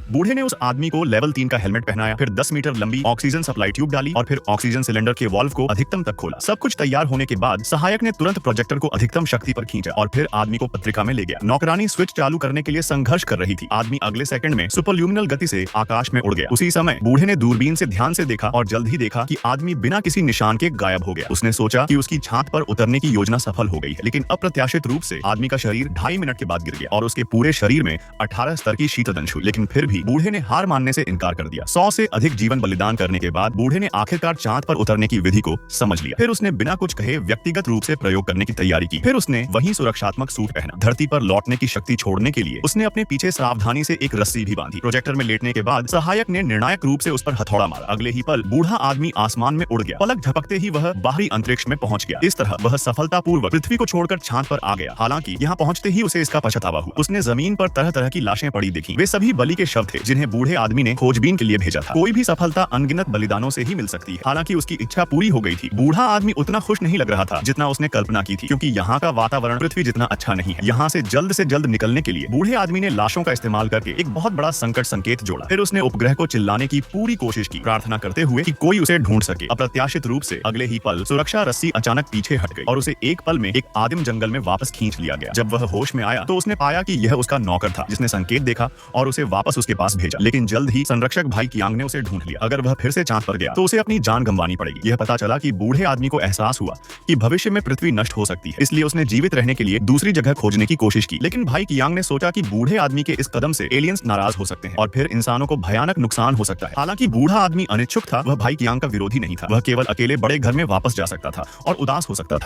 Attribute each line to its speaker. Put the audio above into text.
Speaker 1: बूढ़े ने उस आदमी को लेवल 3 का हेलमेट पहनाया, फिर 10 मीटर लंबी ऑक्सीजन सप्लाई ट्यूब डाली और फिर ऑक्सीजन सिलेंडर के वाल्व को अधिकतम तक खोला। सब कुछ तैयार होने के बाद सहायक ने तुरंत प्रोजेक्टर को अधिकतम शक्ति पर खींचा और फिर आदमी को पत्रिका में ले गया। नौकरानी स्विच चालू करने के लिए संघर्ष कर रही थी। आदमी अगले सेकंड में सुपरल्यूमिनल गति से आकाश में उड़ गया। उसी समय बूढ़े ने दूरबीन से ध्यान से देखा और जल्द ही देखा कि आदमी बिना किसी निशान के गायब हो गया। उसने सोचा कि उसकी छात पर उतरने की योजना सफल हो गई है, लेकिन अप्रत्याशित रूप से आदमी का शरीर 2.5 मिनट के बाद गिर गया और उसके पूरे शरीर में 18 स्तर की शीतदंश हुई। लेकिन फिर भी बूढ़े ने हार मानने से इनकार कर दिया। 100 से अधिक जीवन बलिदान करने के बाद बूढ़े ने आखिरकार चांद पर उतरने की विधि को समझ लिया। फिर उसने बिना कुछ कहे व्यक्तिगत रूप से प्रयोग करने की तैयारी की। फिर उसने वही सुरक्षात्मक सूट पहना। धरती पर लौटने की शक्ति छोड़ने के लिए उसने अपने पीछे सावधानी से एक रस्सी भी बांधी। प्रोजेक्टर में लेटने के बाद सहायक ने निर्णायक रूप से उस पर हथौड़ा मारा। अगले ही पल बूढ़ा आदमी आसमान में उड़ गया। पलक झपकते ही वह बाहरी अंतरिक्ष में पहुंच गया। इस तरह वह सफलतापूर्वक पृथ्वी को छोड़कर चांद पर आ गया। हालांकि यहाँ पहुंचते ही उसे इसका पछतावा हुआ। उसने जमीन पर तरह तरह की लाशें पड़ी देखी। वे सभी बलि के शव थे जिन्हें बूढ़े आदमी ने खोजबीन के लिए भेजा था। कोई भी सफलता अनगिनत बलिदानों से ही मिल सकती है। हालांकि उसकी इच्छा पूरी हो गई थी। बूढ़ा आदमी उतना खुश नहीं लग रहा था जितना उसने कल्पना की थी, क्योंकि यहाँ का वातावरण पृथ्वी जितना अच्छा नहीं है। यहाँ से जल्द निकलने के लिए बूढ़े आदमी ने लाशों का इस्तेमाल करके एक बहुत बड़ा संकट संकेत जोड़ा। फिर उसने उपग्रह को चिल्लाने की पूरी कोशिश की, प्रार्थना करते हुए कि कोई उसे ढूंढ सके। अप्रत्याशित रूप से अगले ही पल सुरक्षा रस्सी अचानक पीछे हट गई और उसे एक पल में एक आदिम जंगल में वापस खींच लिया गया। जब वह होश में आया तो उसने पाया कि यह उसका नौकर था, जिसने संकेत देखा और उसे वापस उसके पास भेजा। लेकिन जल्द ही संरक्षक भाई कियांग ने उसे ढूंढ लिया। अगर वह फिर से चांद पर गया तो उसे अपनी जान गंवानी पड़ेगी। यह पता चला कि बूढ़े आदमी को एहसास हुआ कि भविष्य में पृथ्वी नष्ट हो सकती है, इसलिए उसने जीवित रहने के लिए दूसरी जगह खोजने की कोशिश की। लेकिन भाई कियांग ने सोचा कि बूढ़े आदमी के इस कदम से एलियंस नाराज हो सकते हैं और फिर इंसानों को भयानक नुकसान हो सकता है। हालांकि बूढ़ा आदमी अनिच्छुक था, वह भाई कियांग का विरोधी नहीं था। वह केवल अकेले बड़े घर में वापस जा सकता था और उदास हो सकता था।